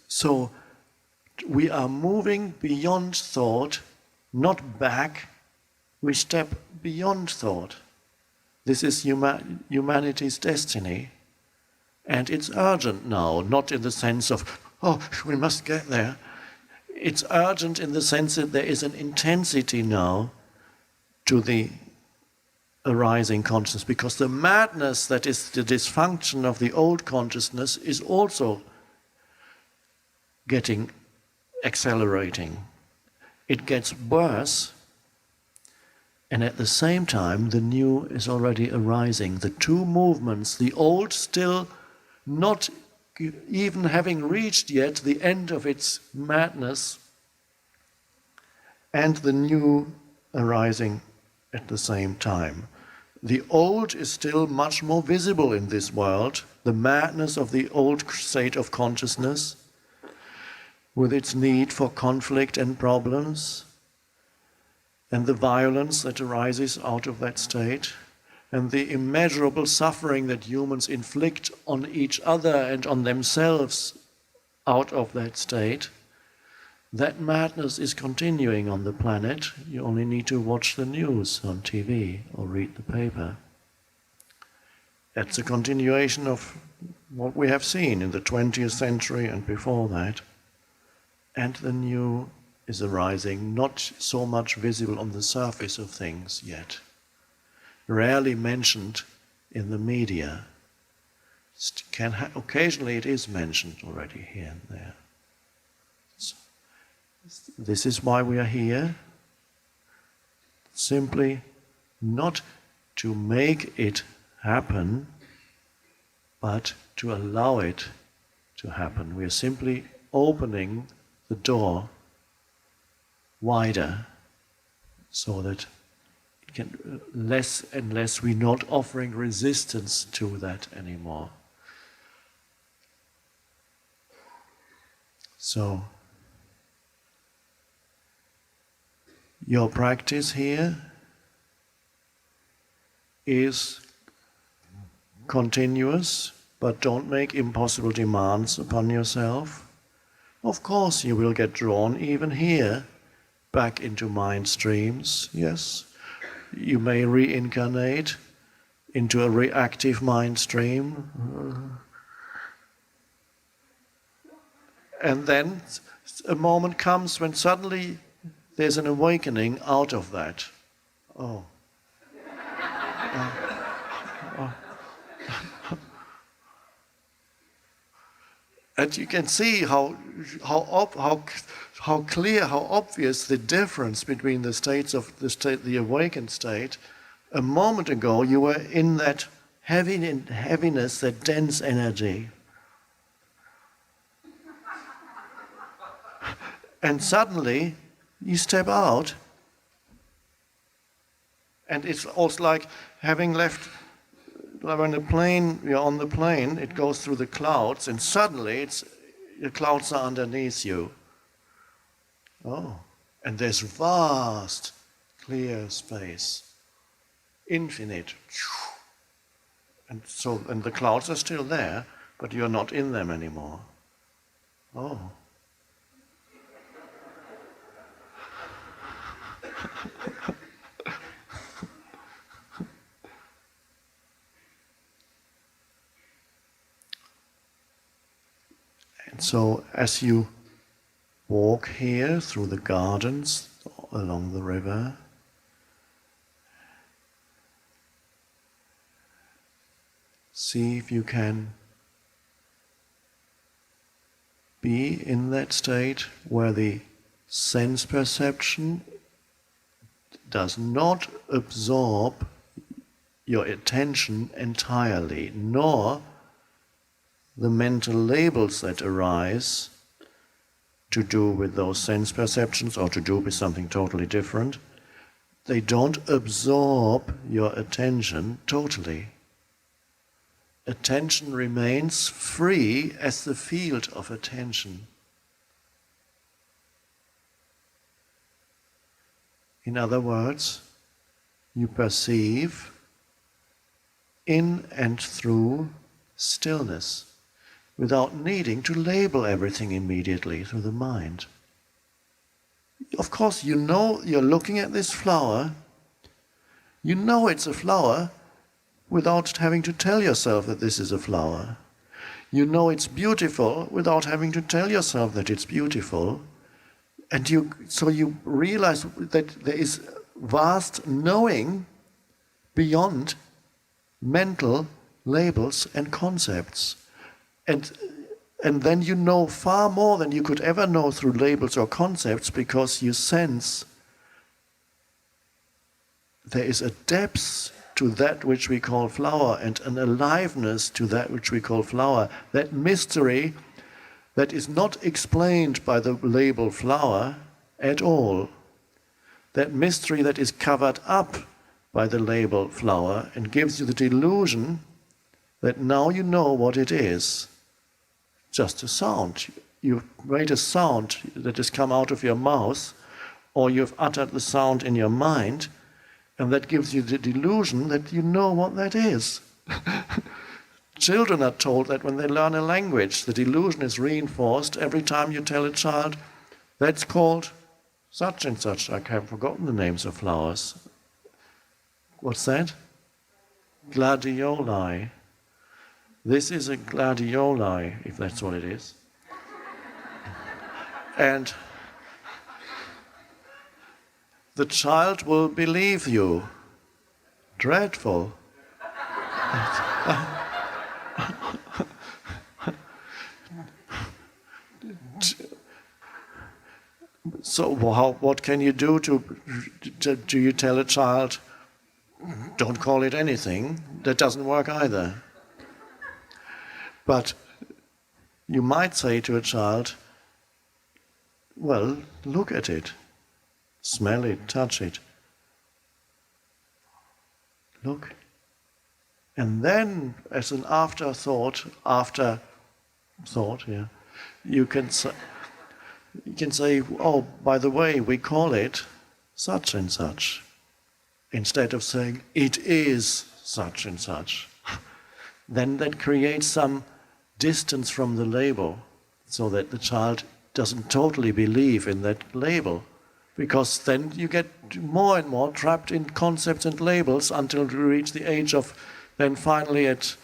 So we are moving beyond thought, not back, we step beyond thought. This is humanity's destiny. And it's urgent now, not in the sense of, oh, we must get there. It's urgent in the sense that there is an intensity now to the arising consciousness, because the madness that is the dysfunction of the old consciousness is also accelerating. It gets worse, and at the same time the new is already arising. The two movements, the old still not even having reached yet the end of its madness, and the new arising at the same time. The old is still much more visible in this world, the madness of the old state of consciousness, with its need for conflict and problems, and the violence that arises out of that state, and the immeasurable suffering that humans inflict on each other and on themselves out of that state. That madness is continuing on the planet. You only need to watch the news on TV or read the paper. That's a continuation of what we have seen in the 20th century and before that. And the new is arising, not so much visible on the surface of things yet. Rarely mentioned in the media. Occasionally it is mentioned already here and there. So, this is why we are here. Simply not to make it happen, but to allow it to happen. We are simply opening the door wider so that it can, less and less, we're not offering resistance to that anymore. So, your practice here is continuous, but don't make impossible demands upon yourself. Of course you will get drawn, even here, back into mind streams, yes. You may reincarnate into a reactive mind stream. And then a moment comes when suddenly there's an awakening out of that. And you can see how clear, how obvious the difference between the states of the awakened state. A moment ago you were in that heaviness, that dense energy. And suddenly you step out, and it's also like having left, when you're on the plane, it goes through the clouds, and suddenly the clouds are underneath you. And there's vast, clear space, infinite. And the clouds are still there, but you're not in them anymore. And so as you walk here through the gardens along the river, see if you can be in that state where the sense perception does not absorb your attention entirely, nor the mental labels that arise to do with those sense perceptions or to do with something totally different. They don't absorb your attention totally. Attention remains free as the field of attention. In other words, you perceive in and through stillness. without needing to label everything immediately through the mind. Of course, you know you're looking at this flower, you know it's a flower without having to tell yourself that this is a flower. You know it's beautiful without having to tell yourself that it's beautiful. And so you realize that there is vast knowing beyond mental labels and concepts. And then you know far more than you could ever know through labels or concepts, because you sense there is a depth to that which we call flower and an aliveness to that which we call flower. That mystery that is not explained by the label flower at all. That mystery that is covered up by the label flower and gives you the delusion that now you know what it is. Just a sound. You've made a sound that has come out of your mouth, or you've uttered the sound in your mind, and that gives you the delusion that you know what that is. Children are told that when they learn a language, the delusion is reinforced every time you tell a child, that's called such and such. I have forgotten the names of flowers. What's that? Gladioli. This is a gladioli, if that's what it is. And the child will believe you. Dreadful. So what can you do do you tell a child, don't call it anything? That doesn't work either. But you might say to a child, well, look at it, smell it, touch it. Look. And then, as an afterthought, yeah, you can say, oh, by the way, we call it such and such, instead of saying, it is such and such. Then that creates some distance from the label, so that the child doesn't totally believe in that label, because then you get more and more trapped in concepts and labels until you reach the age of, then finally at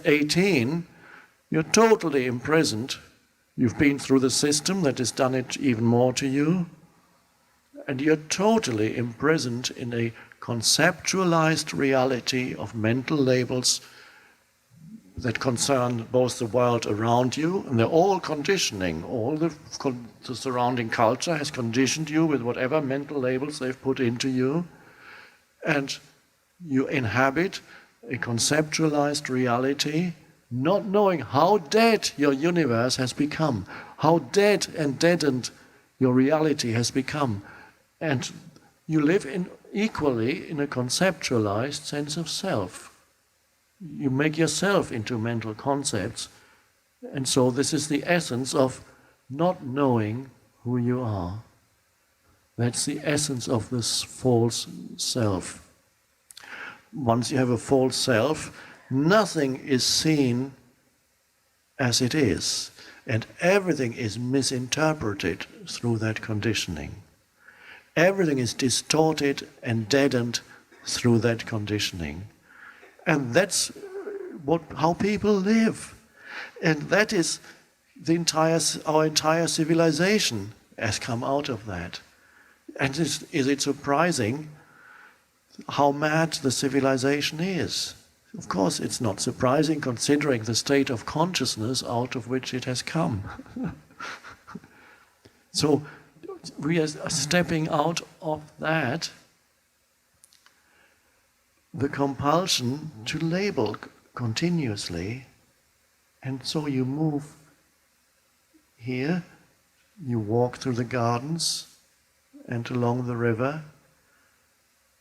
18, you're totally imprisoned. You've been through the system that has done it even more to you, and you're totally imprisoned in a conceptualized reality of mental labels that concern both the world around you, and they're all conditioning. All the surrounding culture has conditioned you with whatever mental labels they've put into you, and you inhabit a conceptualized reality, not knowing how dead your universe has become, how dead and deadened your reality has become. And you live equally in a conceptualized sense of self. You make yourself into mental concepts, and so this is the essence of not knowing who you are. That's the essence of this false self. Once you have a false self, nothing is seen as it is, and everything is misinterpreted through that conditioning. Everything is distorted and deadened through that conditioning. And that's how people live. And that is our entire civilization has come out of that. And is it surprising how mad the civilization is? Of course it's not surprising, considering the state of consciousness out of which it has come. So we are stepping out of that, the compulsion to label continuously, and so you move here, you walk through the gardens and along the river,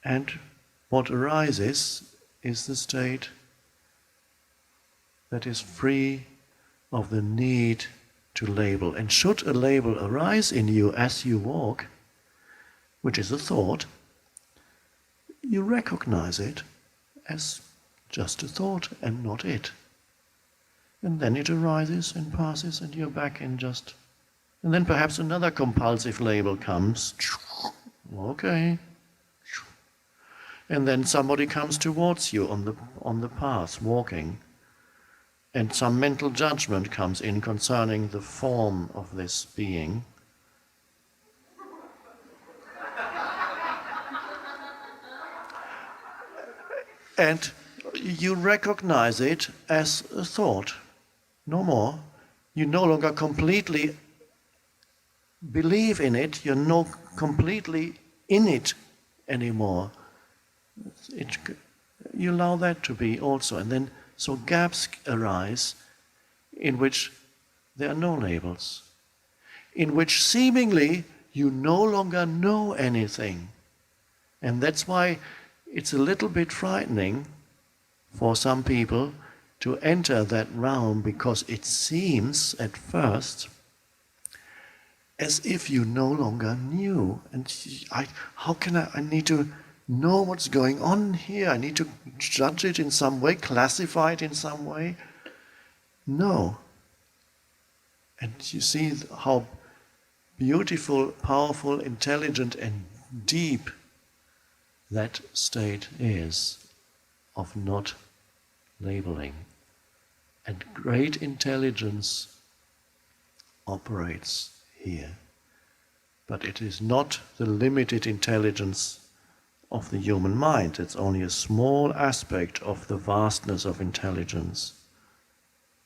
and what arises is the state that is free of the need to label. And should a label arise in you as you walk, which is a thought, you recognize it as just a thought and not it. And then it arises and passes and you're back in just... And then perhaps another compulsive label comes. Okay. And then somebody comes towards you on the path, walking. And some mental judgment comes in concerning the form of this being. And you recognize it as a thought, no more. You no longer completely believe in it, you're not completely in it anymore. You allow that to be also. And then, so gaps arise in which there are no labels, in which seemingly you no longer know anything. And that's why it's a little bit frightening for some people to enter that realm, because it seems at first as if you no longer knew. And how can I need to know what's going on here. I need to judge it in some way, classify it in some way. No. And you see how beautiful, powerful, intelligent and deep that state is of not labeling. And great intelligence operates here. But it is not the limited intelligence of the human mind. It's only a small aspect of the vastness of intelligence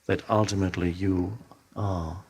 that ultimately you are.